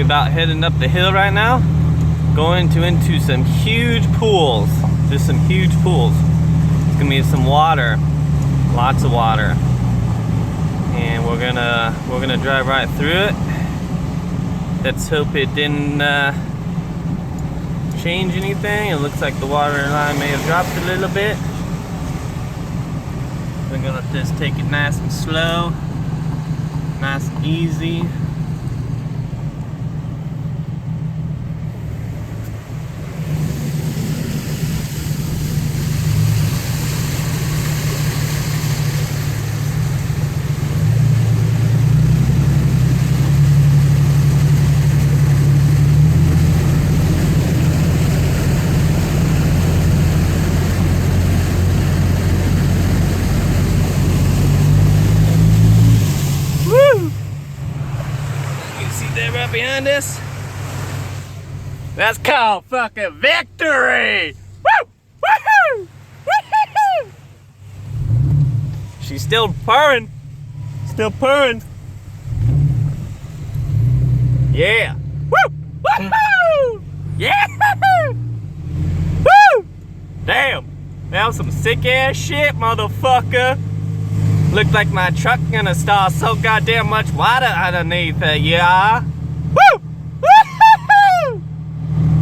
about heading up the hill right now, going into some huge pools. Just some huge pools. It's gonna be some water, lots of water, and we're gonna drive right through it. Let's hope it didn't change anything. It looks like the water line may have dropped a little bit. We're gonna just take it nice and slow, nice and easy. Right behind us. That's called fucking victory! Woo! Woohoo! Woohoo! She's still purring. Still purring. Yeah. Woo! Woohoo! Yeah! Woo! Damn. That was some sick ass shit, motherfucker. Looked like my truck gonna start so goddamn much water underneath it, yeah. Woo!